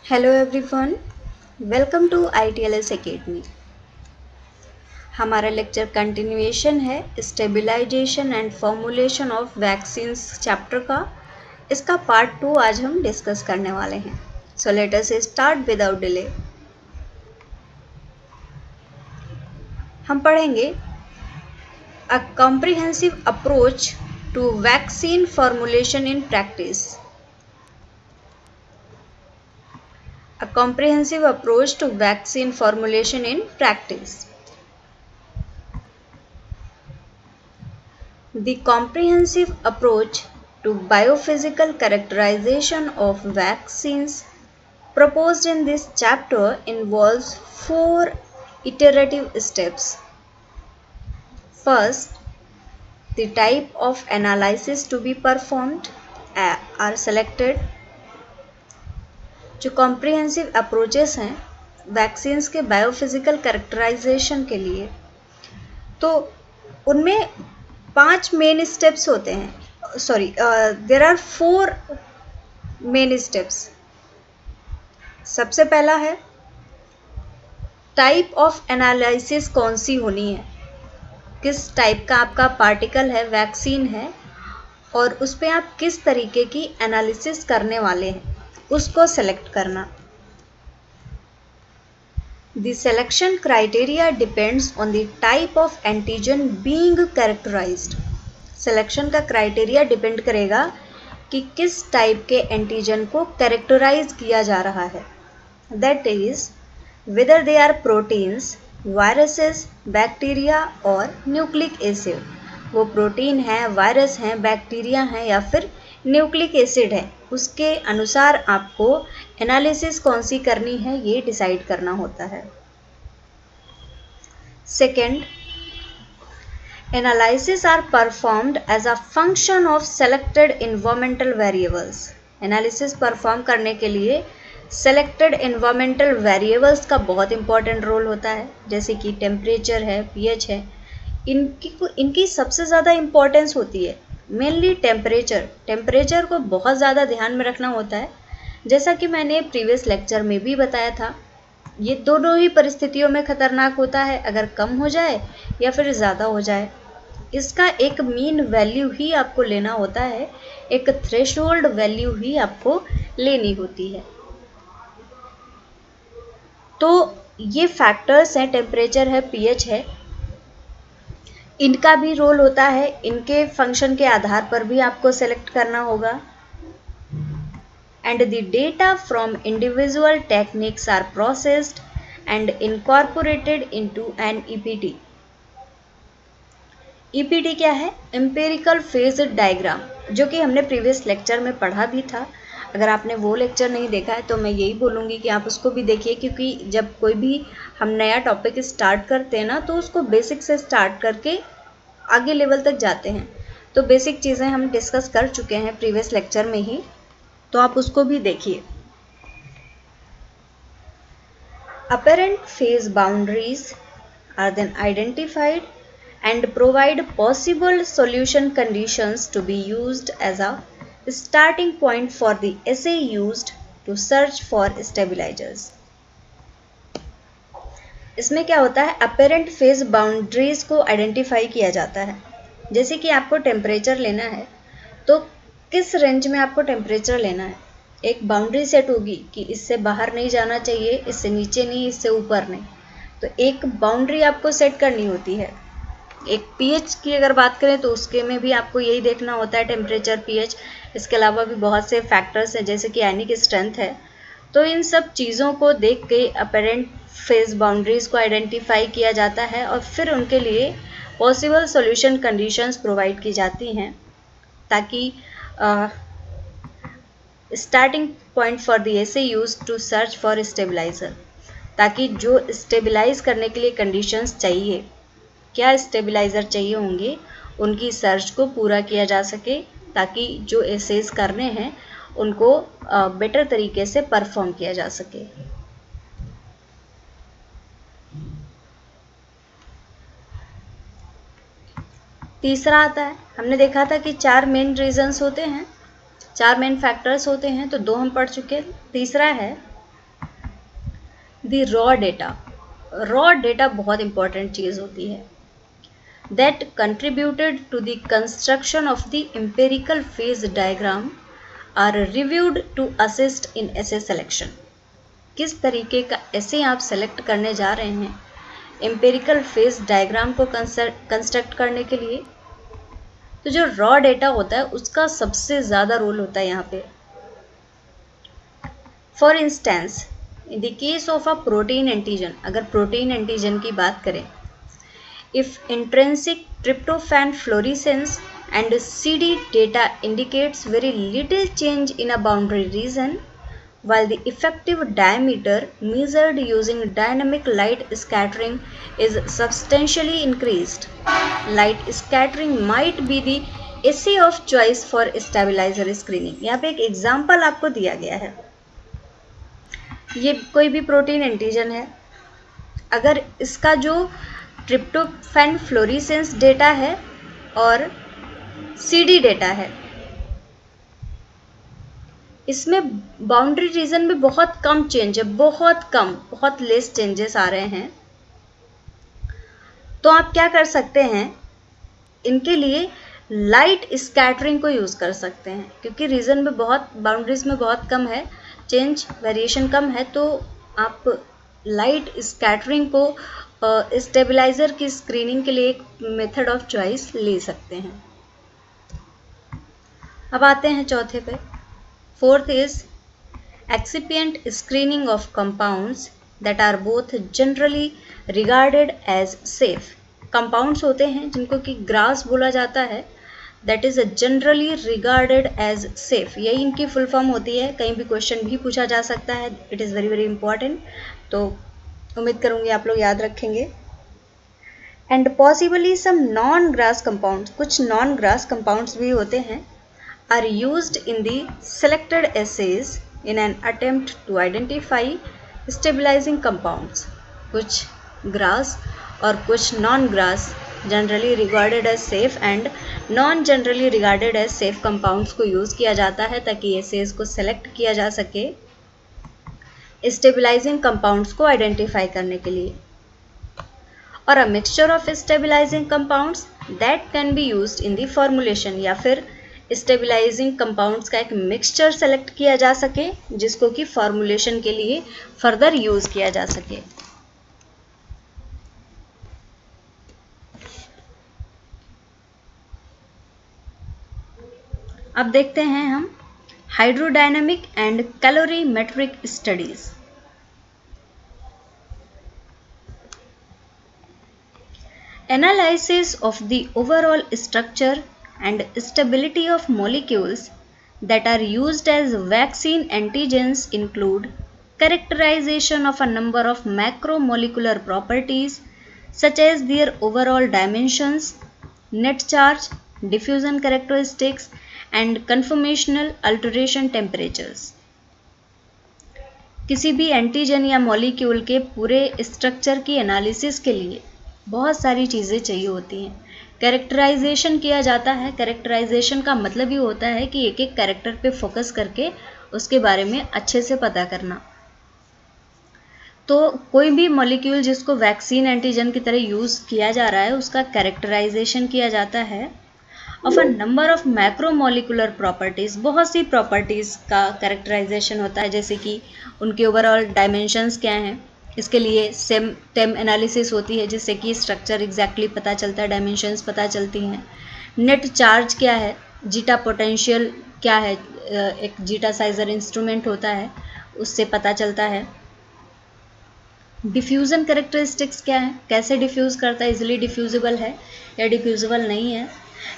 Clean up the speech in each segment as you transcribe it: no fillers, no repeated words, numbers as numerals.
Hello everyone, welcome to ITLS academy. हमारा lecture continuation है stabilization and formulation of vaccines chapter का। इसका part 2 आज हम डिस्कस करने वाले हैं। So let us start without delay. हम पढ़ेंगे a comprehensive approach to vaccine formulation in practice. A comprehensive approach to vaccine formulation in practice. The comprehensive approach to biophysical characterization of vaccines proposed in this chapter involves 4 iterative steps. First, the type of analysis to be performed are selected. जो comprehensive approaches हैं vaccines के biophysical characterization के लिए, तो उनमें 5 main steps होते हैं। There are 4 main steps. सबसे पहला है टाइप ऑफ एनालिसिस कौन सी होनी है, किस टाइप का आपका पार्टिकल है, वैक्सीन है, और उस पर आप किस तरीके की एनालिसिस करने वाले हैं उसको सेलेक्ट करना। The selection criteria depends on the type of antigen being characterized. Selection का क्राइटेरिया डिपेंड करेगा कि किस टाइप के एंटीजन को कैरेक्टराइज किया जा रहा है। That is whether they are proteins, viruses, bacteria और न्यूक्लिक एसिड। वो प्रोटीन है, वायरस हैं, बैक्टीरिया हैं या फिर न्यूक्लिक एसिड है, उसके अनुसार आपको एनालिसिस कौन सी करनी है ये डिसाइड करना होता है। Second, analysis are performed as a function of selected environmental variables. Analysis perform करने के लिए सेलेक्टेड इन्वायरमेंटल वेरिएबल्स का बहुत इंपॉर्टेंट रोल होता है, जैसे कि टेम्परेचर है, पीएच है। इनकी सबसे ज़्यादा इम्पोर्टेंस होती है। मेनली टेम्परेचर को बहुत ज़्यादा ध्यान में रखना होता है। जैसा कि मैंने प्रीवियस लेक्चर में भी बताया था, ये दोनों ही परिस्थितियों में खतरनाक होता है, अगर कम हो जाए या फिर ज़्यादा हो जाए। इसका एक मीन वैल्यू ही आपको लेना होता है, एक थ्रेशोल्ड वैल्यू ही आपको लेनी होती है। तो ये फैक्टर्स हैं, टेम्परेचर है, पीएच है, इनका भी रोल होता है। इनके फंक्शन के आधार पर भी आपको सेलेक्ट करना होगा। And the data from individual techniques are processed and incorporated into an EPT. EPT क्या है? एम्पिरिकल फेज डायग्राम, जो कि हमने प्रीवियस लेक्चर में पढ़ा भी था। अगर आपने वो लेक्चर नहीं देखा है तो मैं यही बोलूँगी कि आप उसको भी देखिए, क्योंकि जब कोई भी हम नया टॉपिक स्टार्ट करते हैं ना, तो उसको बेसिक से स्टार्ट करके आगे लेवल तक जाते हैं। तो बेसिक चीज़ें हम डिस्कस कर चुके हैं प्रीवियस लेक्चर में ही, तो आप उसको भी देखिए। Apparent phase boundaries are then identified and provide possible solution conditions to be used as a starting point for the assay used to search for stabilizers. इसमें क्या होता है, अपेरेंट फेज बाउंड्रीज को आइडेंटिफाई किया जाता है। जैसे कि आपको टेम्परेचर लेना है, तो किस रेंज में आपको टेम्परेचर लेना है, एक बाउंड्री सेट होगी कि इससे बाहर नहीं जाना चाहिए, इससे नीचे नहीं, इससे ऊपर नहीं। तो एक बाउंड्री आपको सेट करनी होती है। एक पीएच की अगर बात करें तो उसके में भी आपको यही देखना होता है, टेम्परेचर, पीएच। इसके अलावा भी बहुत से फैक्टर्स हैं, जैसे कि आयनिक स्ट्रेंथ है। तो इन सब चीज़ों को देख के अपेरेंट फेज बाउंड्रीज को आइडेंटिफाई किया जाता है और फिर उनके लिए पॉसिबल सॉल्यूशन कंडीशंस प्रोवाइड की जाती हैं, ताकि starting point for the assay use to search for stabilizer, ताकि जो स्टेबलाइज करने के लिए कंडीशंस चाहिए, क्या स्टेबलाइजर चाहिए होंगे, उनकी सर्च को पूरा किया जा सके, ताकि जो एसेस करने हैं उनको बेटर तरीके से परफॉर्म किया जा सके। तीसरा आता है, हमने देखा था कि 4 मेन रीजंस होते हैं, 4 मेन फैक्टर्स होते हैं, तो 2 हम पढ़ चुके हैं। तीसरा है द रॉ डेटा बहुत इंपॉर्टेंट चीज़ होती है, that contributed to the construction of the empirical phase diagram are reviewed to assist in essay selection. किस तरीके का essay आप सेलेक्ट करने जा रहे हैं empirical phase diagram को कंस्ट्रक्ट करने के लिए, तो जो रॉ डेटा होता है उसका सबसे ज़्यादा रोल होता है यहाँ पे. For instance in the case of a protein antigen, अगर प्रोटीन एंटीजन की बात करें, if intrinsic tryptophan fluorescence and CD data indicates very little change in a boundary region, while the effective diameter measured using dynamic light scattering is substantially increased, light scattering might be the assay of choice for stabilizer screening. यहाँ पे एक example आपको दिया गया है, ये कोई भी प्रोटीन एंटीजन है, अगर इसका जो ट्रिप्टोफैन फ्लोरेसेंस डेटा है और सीडी डेटा है, इसमें बाउंड्री रीजन में बहुत कम चेंज है, बहुत लेस चेंजेस आ रहे हैं, तो आप क्या कर सकते हैं, इनके लिए लाइट स्कैटरिंग को यूज़ कर सकते हैं, क्योंकि रीजन में बाउंड्रीज में बहुत कम है, चेंज वेरिएशन कम है, तो आप लाइट स्कैटरिंग को स्टेबलाइजर की स्क्रीनिंग के लिए एक मेथड ऑफ चॉइस ले सकते हैं. अब आते हैं चौथे पे. Fourth is excipient screening of compounds that are both generally regarded as safe. Compounds होते हैं जिनको कि ग्रास बोला जाता है, that is generally regarded as safe, यही इनकी फुल फॉर्म होती है. कहीं भी क्वेश्चन भी पूछा जा सकता है, it is very very important, तो उम्मीद करूंगी आप लोग याद रखेंगे. And possibly some non GRAS compounds, कुछ नॉन ग्रास कंपाउंड्स भी होते हैं, are used in the selected assays in an attempt to identify stabilizing compounds. कुछ ग्रास और कुछ non GRAS generally regarded as safe and non generally regarded as safe compounds को use किया जाता है ताकि एसेज को सेलेक्ट किया जा सके स्टेबलाइजिंग कंपाउंड्स को आइडेंटिफाई करने के लिए. और a mixture of stabilizing compounds that can be used in the formulation, या फिर स्टेबलाइजिंग कंपाउंड्स का एक मिक्सचर सेलेक्ट किया जा सके जिसको कि फॉर्मुलेशन के लिए फर्दर यूज किया जा सके. अब देखते हैं हम hydrodynamic and calorimetric studies. Analysis of the overall structure and stability of molecules that are used as vaccine antigens include characterization of a number of macromolecular properties such as their overall dimensions, net charge, diffusion characteristics, and conformational alteration temperatures. किसी भी antigen या molecule के पूरे structure की analysis के लिए बहुत सारी चीज़ें चाहिए होती हैं. कैरेक्टराइजेशन किया जाता है. कैरेक्टराइजेशन का मतलब ये होता है कि एक एक कैरेक्टर पे फोकस करके उसके बारे में अच्छे से पता करना. तो कोई भी मॉलिक्यूल जिसको वैक्सीन एंटीजन की तरह यूज़ किया जा रहा है उसका कैरेक्टराइजेशन किया जाता है of a number of macromolecular properties. बहुत सी प्रॉपर्टीज़ का कैरेक्टराइजेशन होता है, जैसे कि उनके ओवरऑल डायमेंशंस क्या हैं. इसके लिए टेम एनालिसिस होती है जिससे कि स्ट्रक्चर एग्जैक्टली पता चलता है, डायमेंशंस पता चलती हैं. नेट चार्ज क्या है, जीटा पोटेंशियल क्या है, एक जीटा साइजर इंस्ट्रूमेंट होता है उससे पता चलता है. डिफ्यूज़न कैरेक्टरिस्टिक्स क्या है, कैसे डिफ्यूज़ करता है, इजीली डिफ्यूजिबल है या डिफ्यूजिबल नहीं है.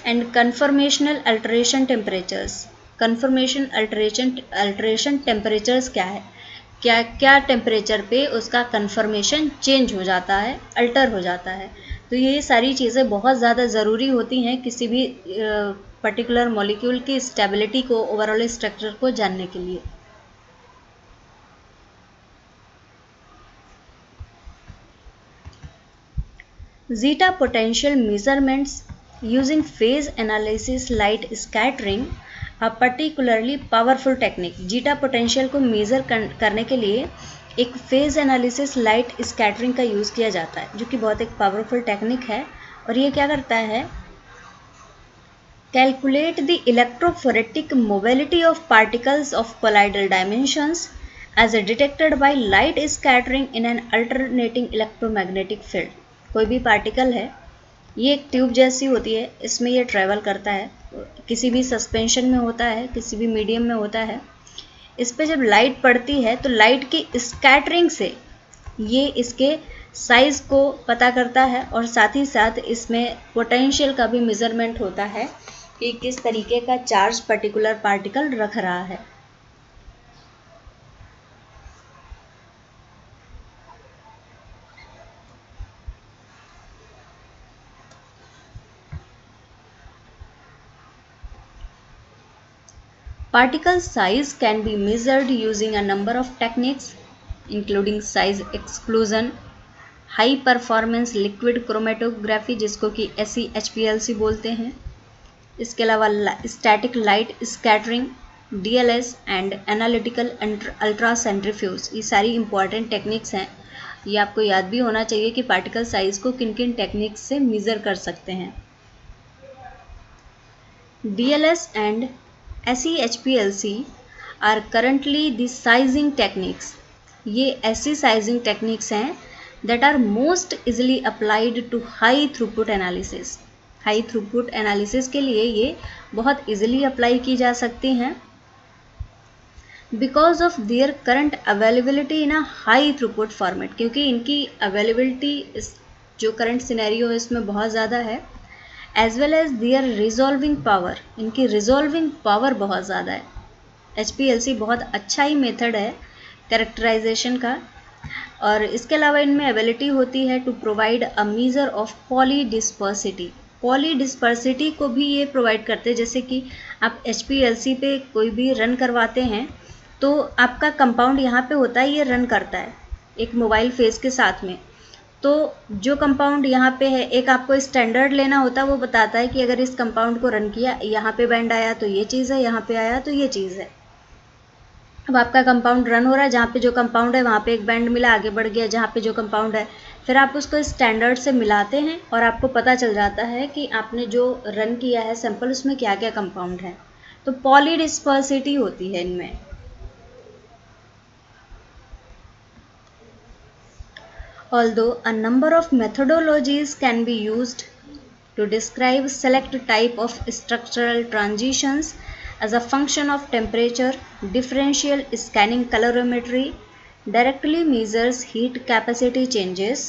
And conformational alteration temperatures. Conformation alteration temperatures क्या है, क्या क्या टेम्परेचर पे उसका कन्फर्मेशन चेंज हो जाता है, अल्टर हो जाता है. तो ये सारी चीज़ें बहुत ज़्यादा ज़रूरी होती हैं किसी भी पर्टिकुलर मॉलिक्यूल की स्टेबिलिटी को, ओवरऑल स्ट्रक्चर को जानने के लिए. Zeta potential measurements using phase analysis light scattering a particularly powerful technique. Zeta potential को मेज़र करने के लिए एक फेज एनालिसिस लाइट स्कैटरिंग का यूज़ किया जाता है, जो कि बहुत एक पावरफुल टेक्निक है। और ये क्या करता है, calculate the electrophoretic mobility of particles of colloidal dimensions as detected by light scattering in an alternating electromagnetic field. कोई भी पार्टिकल है, ये एक ट्यूब जैसी होती है, इसमें ये ट्रेवल करता है, किसी भी सस्पेंशन में होता है, किसी भी मीडियम में होता है। इस पे जब लाइट पड़ती है तो लाइट की स्कैटरिंग से ये इसके साइज़ को पता करता है, और साथ ही साथ इसमें पोटेंशियल का भी मेजरमेंट होता है कि किस तरीके का चार्ज पर्टिकुलर पार्टिकल रख रहा है। Particle size can be measured using a number of techniques, including size exclusion, high performance liquid chromatography जिसको कि SEHPLC बोलते हैं, इसके अलावा static light scattering, DLS and analytical ultra centrifuge. ये सारी इंपॉर्टेंट टेक्निक्स हैं। ये आपको याद भी होना चाहिए कि पार्टिकल साइज को किन किन टेक्निक्स से मेज़र कर सकते हैं। DLS and SEHPLC are currently the sizing techniques. ये ऐसी साइजिंग टेक्निक्स हैं that are most easily applied to high throughput analysis. High throughput analysis के लिए ये बहुत इजीली अप्लाई की जा सकती हैं because of their current availability in a high throughput format, क्योंकि इनकी अवेलेबिलिटी जो करंट सिनेरियो है इसमें बहुत ज़्यादा है, as well as their resolving power, इनकी रिजॉल्विंग पावर बहुत ज़्यादा है। HPLC बहुत अच्छा ही मेथड है कैरेक्टराइजेशन का, और इसके अलावा इनमें एबिलिटी होती है to provide a measure of polydispersity. Polydispersity को भी ये प्रोवाइड करते हैं, जैसे कि आप HPLC पे कोई भी रन करवाते हैं तो आपका कंपाउंड यहाँ पे होता है, ये रन करता है एक मोबाइल फेज के साथ में। तो जो कंपाउंड यहाँ पे है, एक आपको स्टैंडर्ड लेना होता है, वो बताता है कि अगर इस कंपाउंड को रन किया, यहाँ पे बैंड आया तो ये चीज़ है, यहाँ पे आया तो ये चीज़ है। अब आपका कंपाउंड रन हो रहा है, जहाँ पे जो कंपाउंड है वहाँ पे एक बैंड मिला, आगे बढ़ गया जहाँ पे जो कंपाउंड है, फिर आप उसको स्टैंडर्ड से मिलाते हैं और आपको पता चल जाता है कि आपने जो रन किया है सैंपल, उसमें क्या क्या कंपाउंड है। तो पॉलीडिस्पर्सिटी होती है इनमें। Although a number of methodologies can be used to describe select type of structural transitions as a function of temperature, differential scanning calorimetry directly measures heat capacity changes,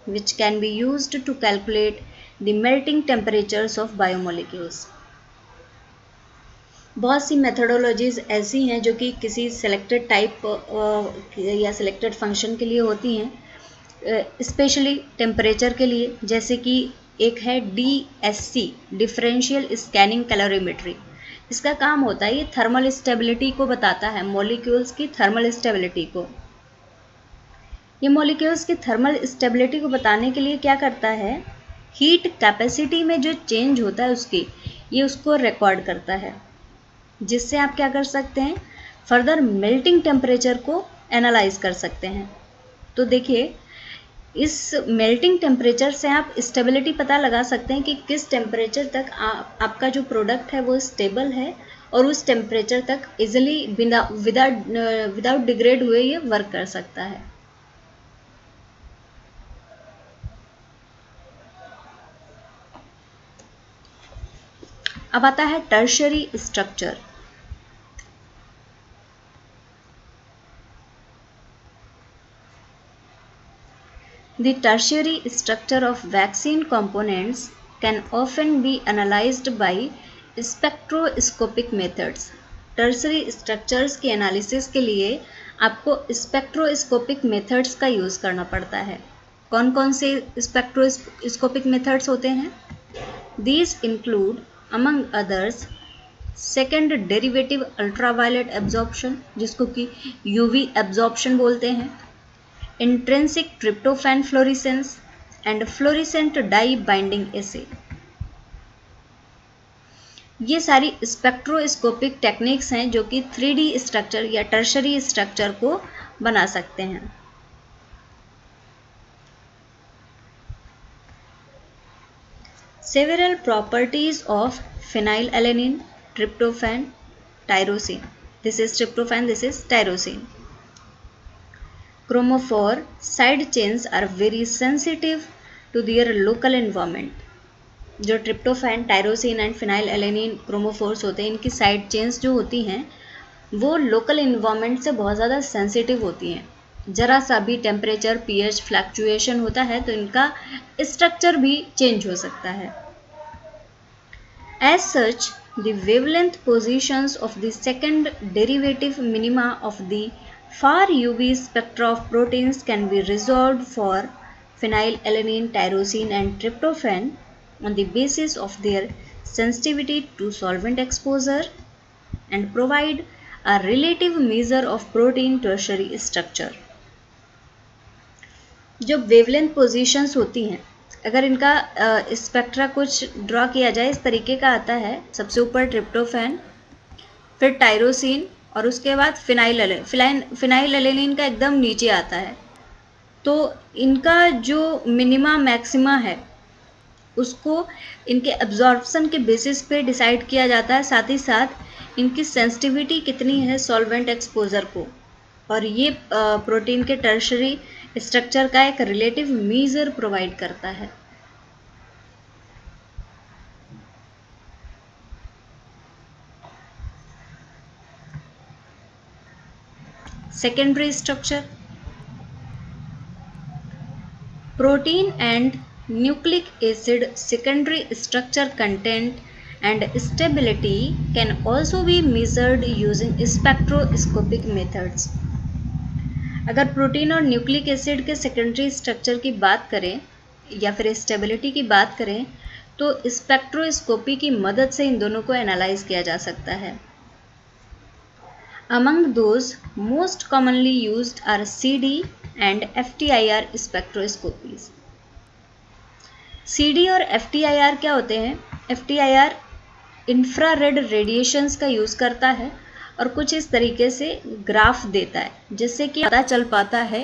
which can be used to calculate the melting temperatures of biomolecules. बहुत सी methodologies ऐसी हैं जो कि किसी selected type या selected function के लिए होती हैं, स्पेशली टेम्परेचर के लिए, जैसे कि एक है DSC, डिफरेंशियल स्कैनिंग कैलोरीमेट्री। इसका काम होता है, ये थर्मल स्टेबिलिटी को बताता है, मॉलिक्यूल्स की थर्मल स्टेबिलिटी को। ये मॉलिक्यूल्स की थर्मल स्टेबिलिटी को बताने के लिए क्या करता है, हीट कैपेसिटी में जो चेंज होता है उसकी, ये उसको रिकॉर्ड करता है, जिससे आप क्या कर सकते हैं, फर्दर मेल्टिंग टेम्परेचर को एनालाइज कर सकते हैं। तो देखिए, इस मेल्टिंग टेम्परेचर से आप स्टेबिलिटी पता लगा सकते हैं कि किस टेम्परेचर तक आपका जो प्रोडक्ट है वो स्टेबल है, और उस टेम्परेचर तक इजीली विदाउट डिग्रेड हुए ये वर्क कर सकता है। अब आता है tertiary structure. The tertiary structure of vaccine components can often be analyzed by spectroscopic methods. Tertiary structures के analysis के लिए आपको spectroscopic methods का use करना पड़ता है। कौन कौन से spectroscopic methods होते हैं? These include among others second derivative ultraviolet absorption, जिसको कि UV absorption बोलते हैं, intrinsic tryptophan fluorescence and fluorescent dye binding assay. ये सारी स्पेक्ट्रोस्कोपिक टेक्निक्स हैं जो कि 3D स्ट्रक्चर या टर्शरी स्ट्रक्चर को बना सकते हैं। Several properties of phenylalanine, tryptophan, tyrosine. This is tryptophan, this is tyrosine. Chromophore side chains are very sensitive to their local environment. जो tryptophan, tyrosine and phenylalanine chromophores होते हैं, इनकी side chains जो होती हैं वो लोकल इन्वायरमेंट से बहुत ज़्यादा सेंसिटिव होती हैं। ज़रा सा भी टेम्परेचर, पीएच फ्लक्चुएशन होता है तो इनका स्ट्रक्चर भी चेंज हो सकता है। As such, the wavelength positions of the second derivative minima of the far UV spectra of proteins can be resolved for phenylalanine, tyrosine and tryptophan on the basis of their sensitivity to solvent exposure and provide a relative measure of protein tertiary structure. जो wavelength positions होती हैं, अगर इनका spectra कुछ draw किया जाए इस तरीके का आता है, सबसे ऊपर ट्रिप्टोफैन, फिर टायरोसिन और उसके बाद फिनाइलएलेनिन का एकदम नीचे आता है। तो इनका जो मिनिमा मैक्सिमा है उसको इनके एब्जॉर्प्शन के बेसिस पे डिसाइड किया जाता है, साथ ही साथ इनकी सेंसिटिविटी कितनी है सॉल्वेंट एक्सपोजर को, और ये प्रोटीन के टर्शरी स्ट्रक्चर का एक रिलेटिव मेजर प्रोवाइड करता है। Secondary structure, protein and nucleic acid secondary structure content and stability can also be measured using spectroscopic methods. अगर प्रोटीन और न्यूक्लिक एसिड के सेकेंडरी स्ट्रक्चर की बात करें या फिर स्टेबिलिटी की बात करें तो स्पेक्ट्रोस्कोपी की मदद से इन दोनों को एनालाइज किया जा सकता है। Among those most commonly used are CD and FTIR spectroscopies. CD और FTIR क्या होते हैं? FTIR इंफ्रारेड रेडिएशंस का यूज़ करता है और कुछ इस तरीके से ग्राफ देता है जिससे कि पता चल पाता है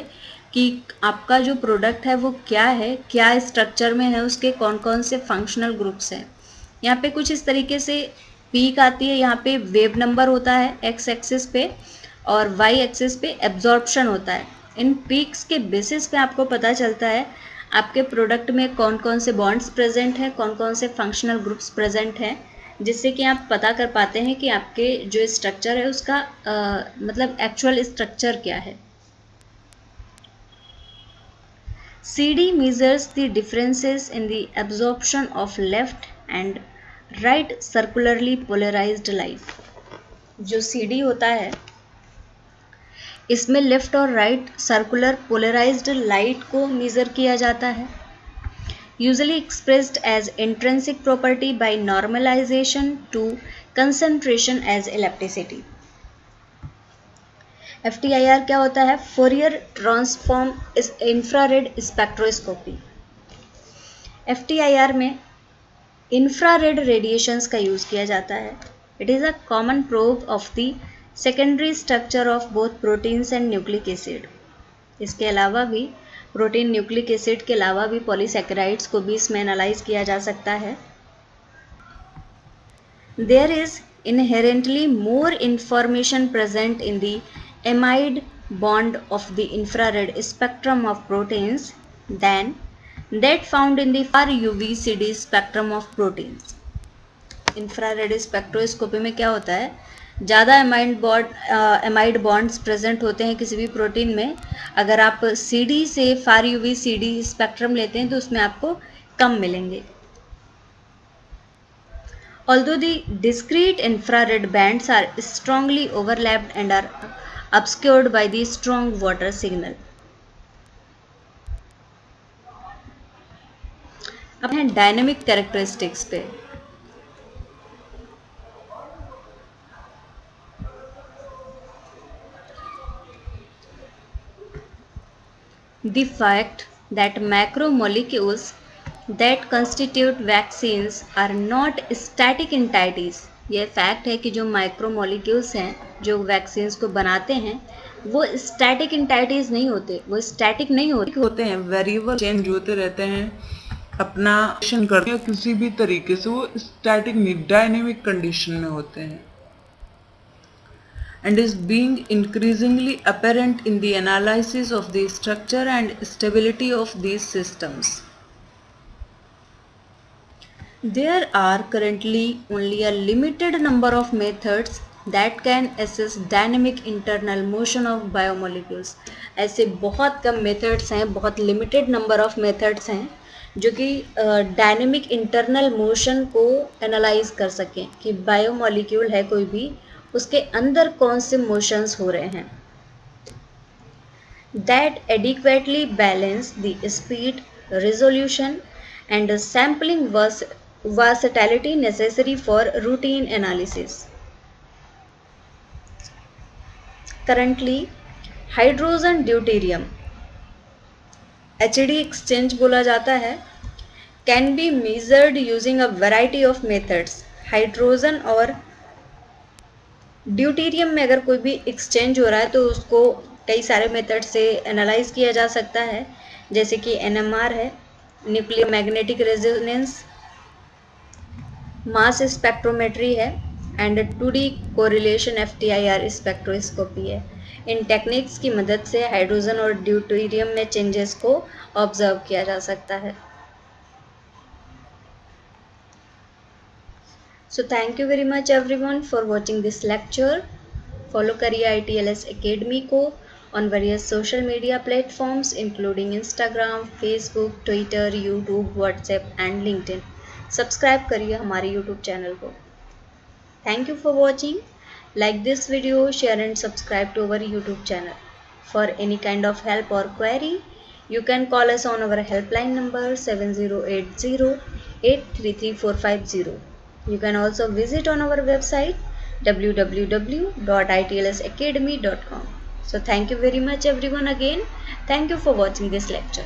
कि आपका जो प्रोडक्ट है वो क्या है, क्या स्ट्रक्चर में है, उसके कौन कौन से फंक्शनल ग्रुप्स हैं। यहाँ पे कुछ इस तरीके से पीक आती है, यहाँ पे वेव नंबर होता है एक्स एक्सिस पे और वाई एक्सिस पे एब्जॉर्प्शन होता है। इन पीक्स के बेसिस पे आपको पता चलता है आपके प्रोडक्ट में कौन कौन से बॉन्ड्स प्रेजेंट हैं, कौन कौन से फंक्शनल ग्रुप्स प्रेजेंट हैं, जिससे कि आप पता कर पाते हैं कि आपके जो स्ट्रक्चर है उसका मतलब एक्चुअल स्ट्रक्चर क्या है। CD measures the differences in the absorption of left and right circularly polarized light. जो CD होता है इसमें लेफ्ट और राइट सर्कुलर पोलराइज्ड लाइट को मेज़र किया जाता है, usually expressed as intrinsic property by normalization to concentration as elasticity. FTIR क्या होता है? Fourier transform infrared spectroscopy. FTIR में इंफ्रारेड रेडिएशंस का यूज़ किया जाता है। It is a common probe of the secondary structure of both proteins and nucleic acid. इसके अलावा भी प्रोटीन, न्यूक्लिक एसिड के अलावा भी पॉलीसैकेराइड्स को भी इसमें एनालाइज किया जा सकता है। There is inherently more information present in the amide bond of the infrared spectrum of proteins than that found in the far UV CD spectrum of proteins. Infrared spectroscopy में क्या होता है, ज़्यादा एमाइड बॉन्ड्स प्रेजेंट होते हैं किसी भी protein में। अगर आप CD से फार यूवी CD स्पेक्ट्रम लेते हैं तो उसमें आपको कम मिलेंगे। Although the discrete infrared bands are strongly overlapped and are obscured by the strong water signal. अब हैं डायनेमिक कैरेक्टरिस्टिक्स पे। The fact that macromolecules that constitute vaccines are not static entities, ये फैक्ट है कि जो माइक्रोमोलिक्यूल्स हैं जो vaccines को बनाते हैं वो स्टैटिक इंटाइटीज नहीं होते, वो स्टैटिक नहीं होते हैं, वेरिएबल चेंज होते रहते हैं, अपना करते हैं किसी भी तरीके से, वो स्टैटिक नहीं डायनेमिक कंडीशन में होते हैं, and is being increasingly apparent in the analysis of the structure and stability of these systems. There are currently only a limited number of methods that can assess dynamic internal motion of biomolecules. ऐसे बहुत कम methods हैं, बहुत limited number of methods हैं जो कि dynamic internal motion को analyse कर सकें कि बायोमोलिक्यूल है कोई भी, उसके अंदर कौन से मोशंस हो रहे हैं. That adequately balance the speed, resolution, and sampling versatility necessary for routine analysis. Currently, hydrogen deuterium HD exchange बोला जाता है, can be measured using a variety of methods. Hydrogen और ड्यूटीरियम में अगर कोई भी एक्सचेंज हो रहा है तो उसको कई सारे मेथड से एनालाइज किया जा सकता है, जैसे कि NMR है, nuclear magnetic resonance, mass spectrometry है, and 2D correlation FTIR spectroscopy है. इन टेक्निक्स की मदद से हाइड्रोजन और ड्यूटीरियम में चेंजेस को ऑब्जर्व किया जा सकता है. So thank you very much everyone for watching this lecture. Follow करिए ITLS Academy को on various social media platforms including Instagram, Facebook, Twitter, YouTube, WhatsApp and LinkedIn. Subscribe करिए हमारे YouTube चैनल को. Thank you for watching. Like this video, share and subscribe to our YouTube channel. For any kind of help or query, you can call us on our helpline number 7080833450. You can also visit on our website www.itlsacademy.com. So thank you very much everyone again. Thank you for watching this lecture.